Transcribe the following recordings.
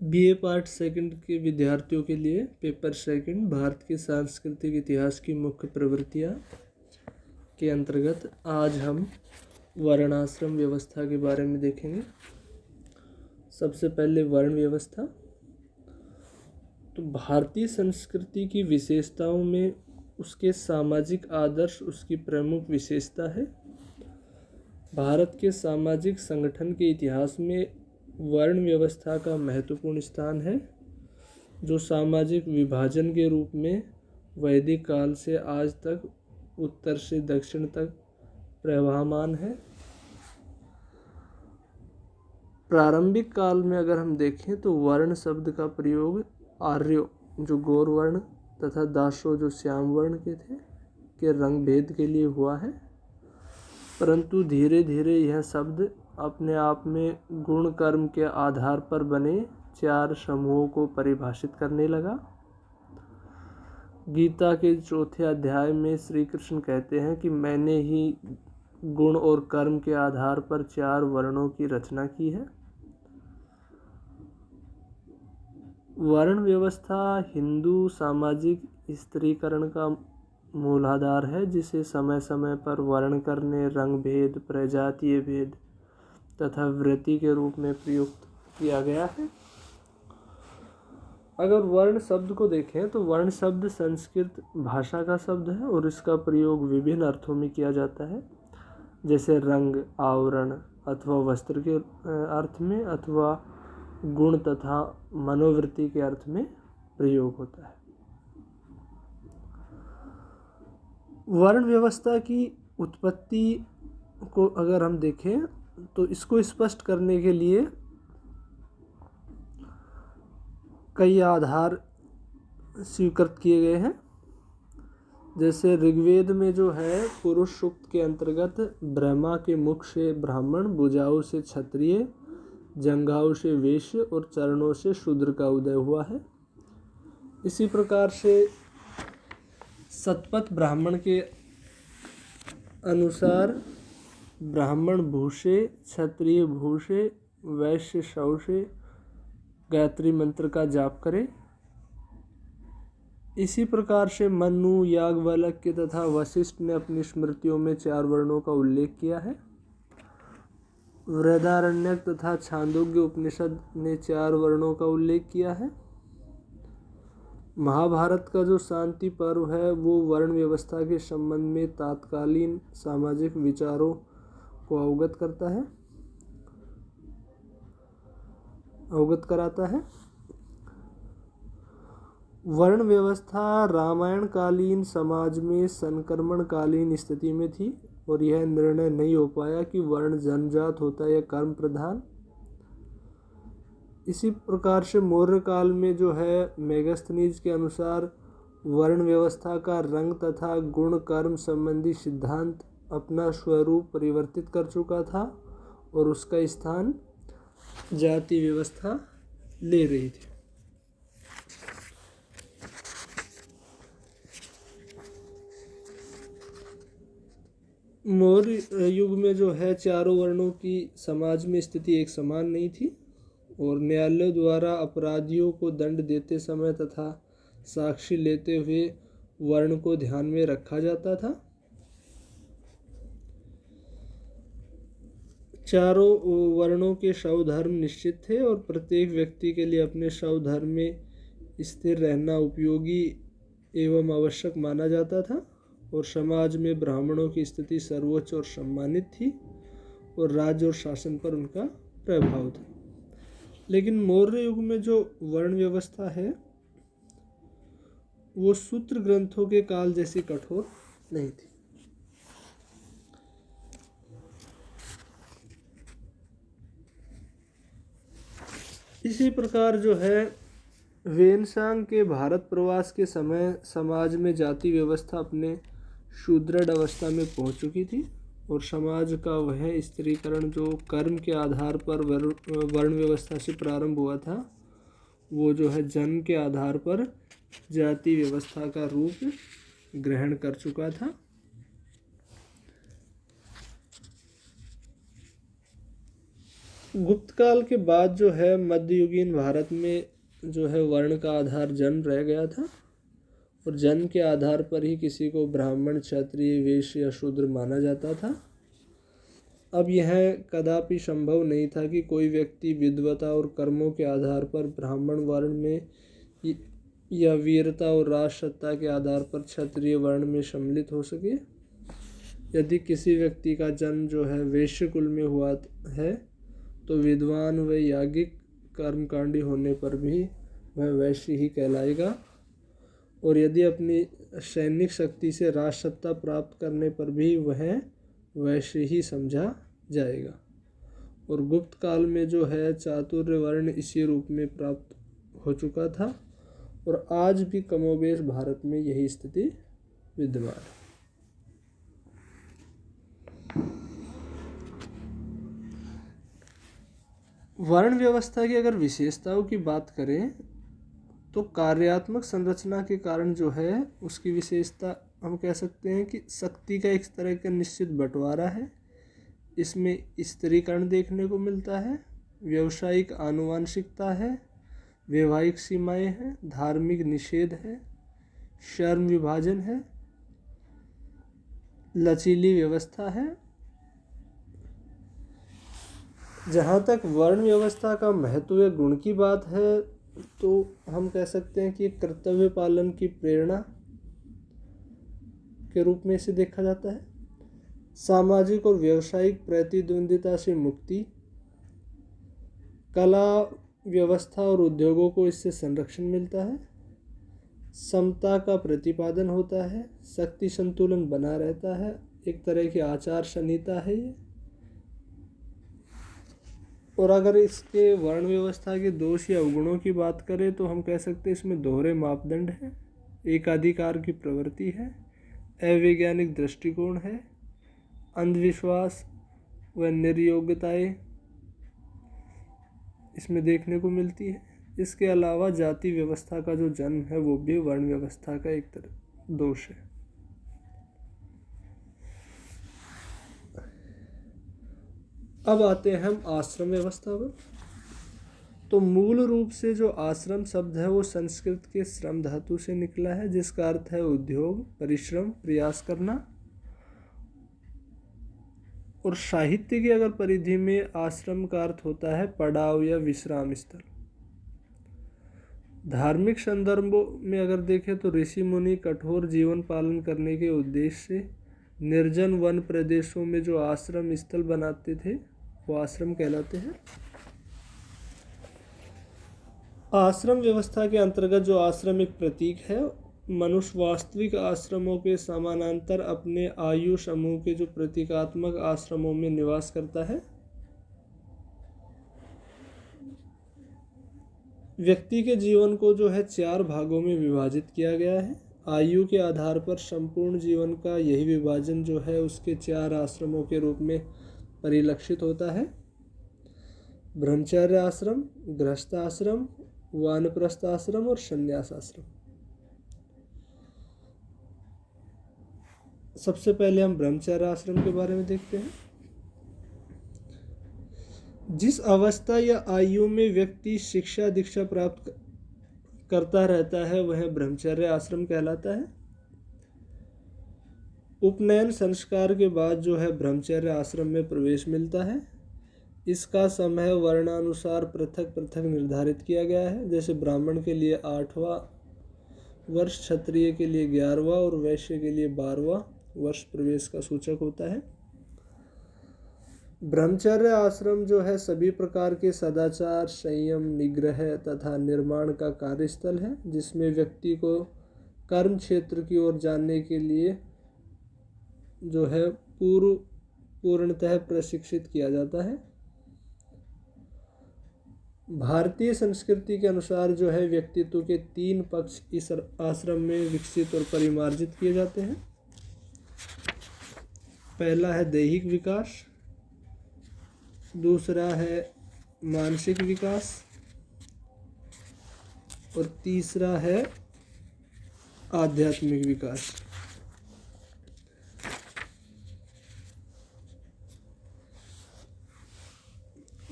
BA part second के विद्यार्थियों के लिए पेपर सेकंड भारत के सांस्कृतिक इतिहास की मुख्य प्रवृत्तियाँ के अंतर्गत आज हम वर्णाश्रम व्यवस्था के बारे में देखेंगे। सबसे पहले वर्ण व्यवस्था। तो भारतीय संस्कृति की विशेषताओं में उसके सामाजिक आदर्श उसकी प्रमुख विशेषता है। भारत के सामाजिक संगठन के इतिहास में वर्ण व्यवस्था का महत्वपूर्ण स्थान है, जो सामाजिक विभाजन के रूप में वैदिक काल से आज तक उत्तर से दक्षिण तक प्रवाहमान है। प्रारंभिक काल में अगर हम देखें तो वर्ण शब्द का प्रयोग आर्यों जो गौर वर्ण तथा दासों जो श्याम वर्ण के रंग भेद के लिए हुआ है, परंतु धीरे धीरे यह शब्द अपने आप में गुण कर्म के आधार पर बने 4 समूहों को परिभाषित करने लगा। गीता के 4थे अध्याय में श्री कृष्ण कहते हैं कि मैंने ही गुण और कर्म के आधार पर 4 वर्णों की रचना की है। वर्ण व्यवस्था हिंदू सामाजिक स्त्रीकरण का मूलाधार है, जिसे समय समय पर वर्ण करने, रंग भेद, प्रजातीय भेद तथा वृत्ति के रूप में प्रयुक्त किया गया है। अगर वर्ण शब्द को देखें तो वर्ण शब्द संस्कृत भाषा का शब्द है और इसका प्रयोग विभिन्न अर्थों में किया जाता है, जैसे रंग, आवरण अथवा वस्त्र के अर्थ में, अथवा गुण तथा मनोवृत्ति के अर्थ में प्रयोग होता है। वर्ण व्यवस्था की उत्पत्ति को अगर हम देखें तो इसको स्पष्ट करने के लिए कई आधार स्वीकृत किए गए हैं। जैसे ऋग्वेद में जो है पुरुष सूक्त के अंतर्गत ब्रह्मा के मुख से ब्राह्मण, भुजाओं से क्षत्रिय, जंघाओं से वैश्य और चरणों से शूद्र का उदय हुआ है। इसी प्रकार से शतपथ ब्राह्मण के अनुसार ब्राह्मण भूषे, क्षत्रिय भूषे, वैश्य शौसे गायत्री मंत्र का जाप करे। इसी प्रकार से मनु, याज्ञवल्क्य तथा वशिष्ठ ने अपनी स्मृतियों में 4 वर्णों का उल्लेख किया है। बृहदारण्यक तथा छांदोग्य उपनिषद ने 4 वर्णों का उल्लेख किया है। महाभारत का जो शांति पर्व है वो वर्ण व्यवस्था के संबंध में तत्कालीन सामाजिक विचारों को अवगत कराता है। वर्ण व्यवस्था रामायण कालीन समाज में संक्रमणकालीन स्थिति में थी और यह निर्णय नहीं हो पाया कि वर्ण जन्मजात होता है या कर्म प्रधान। इसी प्रकार से मौर्य काल में जो है मेगास्थनीज के अनुसार वर्ण व्यवस्था का रंग तथा गुण कर्म संबंधी सिद्धांत अपना स्वरूप परिवर्तित कर चुका था और उसका स्थान जाति व्यवस्था ले रही थी। मौर्य युग में जो है चारों वर्णों की समाज में स्थिति एक समान नहीं थी और न्यायालय द्वारा अपराधियों को दंड देते समय तथा साक्षी लेते हुए वर्ण को ध्यान में रखा जाता था। चारों वर्णों के स्वधर्म निश्चित थे और प्रत्येक व्यक्ति के लिए अपने स्वधर्म में स्थिर रहना उपयोगी एवं आवश्यक माना जाता था और समाज में ब्राह्मणों की स्थिति सर्वोच्च और सम्मानित थी और राज्य और शासन पर उनका प्रभाव था। लेकिन मौर्य युग में जो वर्ण व्यवस्था है वो सूत्र ग्रंथों के काल जैसी कठोर नहीं थी। इसी प्रकार जो है वेनसांग के भारत प्रवास के समय समाज में जाति व्यवस्था अपने सुदृढ़ अवस्था में पहुंच चुकी थी और समाज का वह स्त्रीकरण जो कर्म के आधार पर वर्ण व्यवस्था से प्रारंभ हुआ था वो जो है जन्म के आधार पर जाति व्यवस्था का रूप ग्रहण कर चुका था। गुप्त काल के बाद जो है मध्ययुगीन भारत में जो है वर्ण का आधार जन्म रह गया था, और जन्म के आधार पर ही किसी को ब्राह्मण, क्षत्रिय, वैश्य या शूद्र माना जाता था। अब यह कदापि संभव नहीं था कि कोई व्यक्ति विद्वता और कर्मों के आधार पर ब्राह्मण वर्ण में या वीरता और राजसत्ता के आधार पर क्षत्रिय वर्ण में सम्मिलित हो सके। यदि किसी व्यक्ति का जन्म जो है वैश्य कुल में हुआ है तो विद्वान व याज्ञिक कर्मकांडी होने पर भी वह वैश्य ही कहलाएगा, और यदि अपनी सैनिक शक्ति से राजसत्ता प्राप्त करने पर भी वह वैश्य ही समझा जाएगा। और गुप्त काल में जो है चातुर्य वर्ण इसी रूप में प्राप्त हो चुका था, और आज भी कमोबेश भारत में यही स्थिति विद्यमान है। वर्ण व्यवस्था की अगर विशेषताओं की बात करें तो कार्यात्मक संरचना के कारण जो है उसकी विशेषता हम कह सकते हैं कि शक्ति का एक तरह का निश्चित बंटवारा है। इसमें स्त्रीकरण देखने को मिलता है, व्यावसायिक आनुवांशिकता है, वैवाहिक सीमाएं हैं, धार्मिक निषेध है, श्रम विभाजन है, लचीली व्यवस्था है। जहाँ तक वर्ण व्यवस्था का महत्व या गुण की बात है तो हम कह सकते हैं कि कर्तव्य पालन की प्रेरणा के रूप में इसे देखा जाता है। सामाजिक और व्यावसायिक प्रतिद्वंदिता से मुक्ति, कला, व्यवस्था और उद्योगों को इससे संरक्षण मिलता है, समता का प्रतिपादन होता है, शक्ति संतुलन बना रहता है, एक तरह की आचार संहिता है ये। और अगर इसके वर्ण व्यवस्था के दोष या अवगुणों की बात करें तो हम कह सकते हैं इसमें दोहरे मापदंड हैं, एकाधिकार की प्रवृत्ति है, अवैज्ञानिक दृष्टिकोण है, अंधविश्वास व निर्योग्यताएं इसमें देखने को मिलती है। इसके अलावा जाति व्यवस्था का जो जन्म है वो भी वर्ण व्यवस्था का एक तरह दोष है। अब आते हैं हम आश्रम व्यवस्था पर। तो मूल रूप से जो आश्रम शब्द है वो संस्कृत के श्रम धातु से निकला है, जिसका अर्थ है उद्योग, परिश्रम, प्रयास करना। और साहित्य की अगर परिधि में आश्रम का अर्थ होता है पड़ाव या विश्राम स्थल। धार्मिक संदर्भों में अगर देखें तो ऋषि मुनि कठोर जीवन पालन करने के उद्देश्य से निर्जन वन प्रदेशों में जो आश्रम स्थल बनाते थे वो आश्रम कहलाते हैं। आश्रम व्यवस्था के अंतर्गत जो आश्रम एक प्रतीक है, मनुष्य वास्तविक आश्रमों के समानांतर अपने आयु समूह के जो प्रतीकात्मक आश्रमों में निवास करता है। व्यक्ति के जीवन को जो है 4 भागों में विभाजित किया गया है। आयु के आधार पर संपूर्ण जीवन का यही विभाजन जो है उसके 4 आश्रमों के रूप में परिलक्षित होता है। ब्रह्मचर्य आश्रम, गृहस्थ आश्रम, वानप्रस्थ आश्रम और संन्यास आश्रम। सबसे पहले हम ब्रह्मचर्य आश्रम के बारे में देखते हैं। जिस अवस्था या आयु में व्यक्ति शिक्षा दीक्षा प्राप्त करता रहता है वह ब्रह्मचर्य आश्रम कहलाता है। उपनयन संस्कार के बाद जो है ब्रह्मचर्य आश्रम में प्रवेश मिलता है। इसका समय वर्णानुसार पृथक पृथक निर्धारित किया गया है, जैसे ब्राह्मण के लिए 8वां वर्ष, क्षत्रिय के लिए 11वां और वैश्य के लिए 12वां वर्ष प्रवेश का सूचक होता है। ब्रह्मचर्य आश्रम जो है सभी प्रकार के सदाचार, संयम, निग्रह तथा निर्माण का कार्यस्थल है, जिसमें व्यक्ति को कर्म क्षेत्र की ओर जाने के लिए जो है पूर्णतः प्रशिक्षित किया जाता है। भारतीय संस्कृति के अनुसार जो है व्यक्तित्व के 3 पक्ष इस आश्रम में विकसित और परिमार्जित किए जाते हैं। पहला है दैहिक विकास, दूसरा है मानसिक विकास और तीसरा है आध्यात्मिक विकास।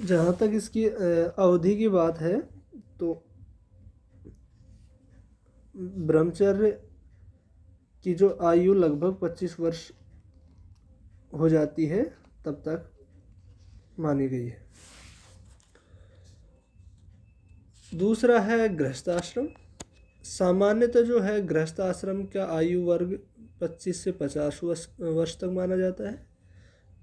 जहाँ तक इसकी अवधि की बात है तो ब्रह्मचर्य की जो आयु लगभग 25 वर्ष हो जाती है तब तक मानी गई है। दूसरा है गृहस्थाश्रम। सामान्यतः जो है गृहस्थाश्रम का आयु वर्ग 25 से 50 वर्ष तक माना जाता है,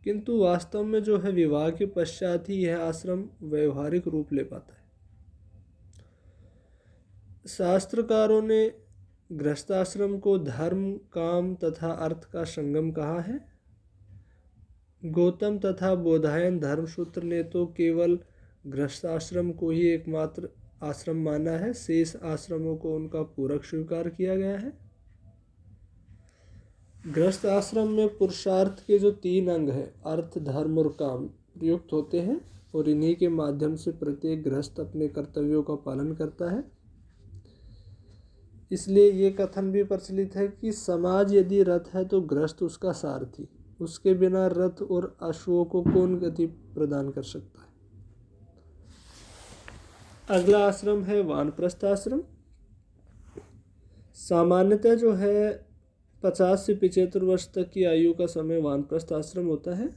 किंतु वास्तव में जो है विवाह के पश्चात ही यह आश्रम व्यवहारिक रूप ले पाता है। शास्त्रकारों ने गृहस्थाश्रम को धर्म, काम तथा अर्थ का संगम कहा है। गौतम तथा बोधायन धर्मसूत्र ने तो केवल गृहस्थाश्रम को ही एकमात्र आश्रम माना है, शेष आश्रमों को उनका पूरक स्वीकार किया गया है। गृहस्थ आश्रम में पुरुषार्थ के जो 3 अंग हैं, अर्थ, धर्म और काम, प्रयुक्त होते हैं और इन्हीं के माध्यम से प्रत्येक गृहस्थ अपने कर्तव्यों का पालन करता है। इसलिए ये कथन भी प्रचलित है कि समाज यदि रथ है तो गृहस्थ उसका सारथी, उसके बिना रथ और अश्वों को कौन गति प्रदान कर सकता है। अगला आश्रम है वानप्रस्थ आश्रम। सामान्यतः जो है 50 से 75 वर्ष तक की आयु का समय वानप्रस्थ आश्रम होता है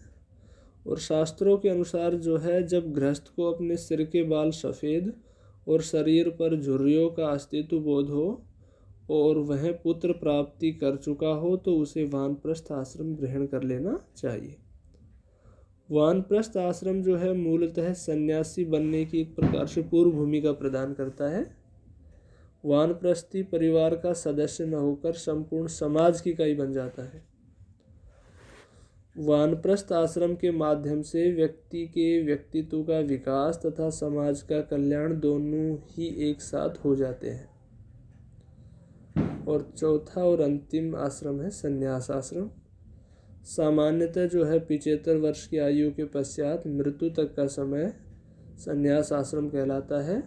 और शास्त्रों के अनुसार जो है जब गृहस्थ को अपने सिर के बाल सफ़ेद और शरीर पर झुर्रियों का अस्तित्व बोध हो और वह पुत्र प्राप्ति कर चुका हो तो उसे वानप्रस्थ आश्रम ग्रहण कर लेना चाहिए। वानप्रस्थ आश्रम जो है मूलतः सन्यासी बनने की एक प्रकार से पूर्व भूमिका प्रदान करता है। वानप्रस्थी परिवार का सदस्य न होकर संपूर्ण समाज की इकाई बन जाता है। वानप्रस्थ आश्रम के माध्यम से व्यक्ति के व्यक्तित्व का विकास तथा समाज का कल्याण दोनों ही एक साथ हो जाते हैं। और चौथा और अंतिम आश्रम है संन्यास आश्रम। सामान्यतः जो है 75 वर्ष की आयु के पश्चात मृत्यु तक का समय संन्यास आश्रम कहलाता है।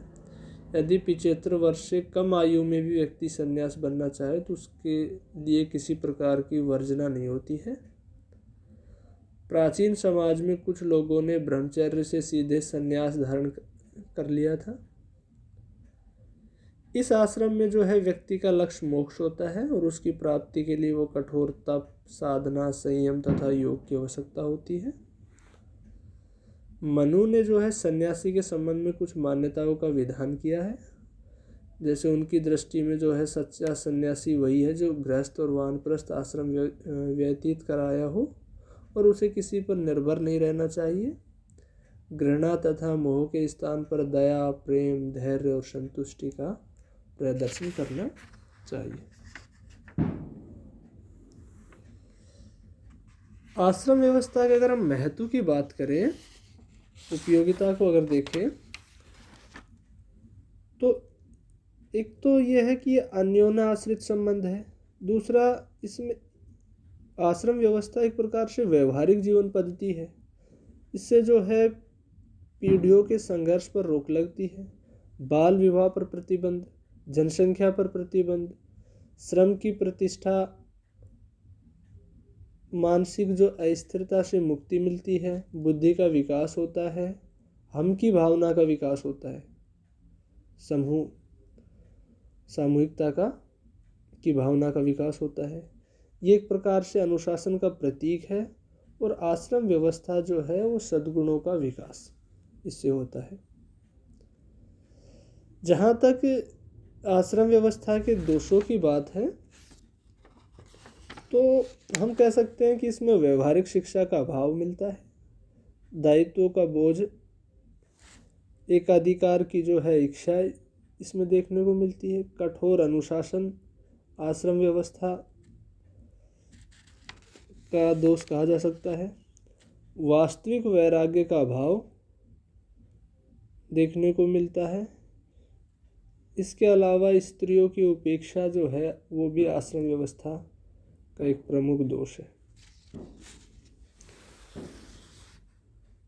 यदि 75 वर्ष से कम आयु में भी व्यक्ति संन्यास बनना चाहे तो उसके लिए किसी प्रकार की वर्जना नहीं होती है। प्राचीन समाज में कुछ लोगों ने ब्रह्मचर्य से सीधे संन्यास धारण कर लिया था। इस आश्रम में जो है व्यक्ति का लक्ष्य मोक्ष होता है और उसकी प्राप्ति के लिए वो कठोर तप, साधना, संयम तथा योग की आवश्यकता होती है। मनु ने जो है सन्यासी के संबंध में कुछ मान्यताओं का विधान किया है। जैसे उनकी दृष्टि में जो है सच्चा सन्यासी वही है जो गृहस्थ और वानप्रस्थ आश्रम व्यतीत कराया हो और उसे किसी पर निर्भर नहीं रहना चाहिए। घृणा तथा मोह के स्थान पर दया, प्रेम, धैर्य और संतुष्टि का प्रदर्शन करना चाहिए। आश्रम व्यवस्था के अगर हम महत्व की बात करें, उपयोगिता को अगर देखें तो एक तो यह है कि ये अन्योन्य आश्रित संबंध है। दूसरा, इसमें आश्रम व्यवस्था एक प्रकार से व्यवहारिक जीवन पद्धति है। इससे जो है पीढ़ियों के संघर्ष पर रोक लगती है। बाल विवाह पर प्रतिबंध, जनसंख्या पर प्रतिबंध, श्रम की प्रतिष्ठा, मानसिक जो अस्थिरता से मुक्ति मिलती है, बुद्धि का विकास होता है, हम की भावना का विकास होता है, सामूहिकता की भावना का विकास होता है। ये एक प्रकार से अनुशासन का प्रतीक है और आश्रम व्यवस्था जो है वो सद्गुणों का विकास इससे होता है। जहाँ तक आश्रम व्यवस्था के दोषों की बात है तो हम कह सकते हैं कि इसमें व्यवहारिक शिक्षा का अभाव मिलता है, दायित्वों का बोझ, एकाधिकार की जो है इच्छा इसमें देखने को मिलती है, कठोर अनुशासन आश्रम व्यवस्था का दोष कहा जा सकता है, वास्तविक वैराग्य का अभाव देखने को मिलता है। इसके अलावा स्त्रियों की उपेक्षा जो है वो भी आश्रम व्यवस्था का एक प्रमुख दोष है।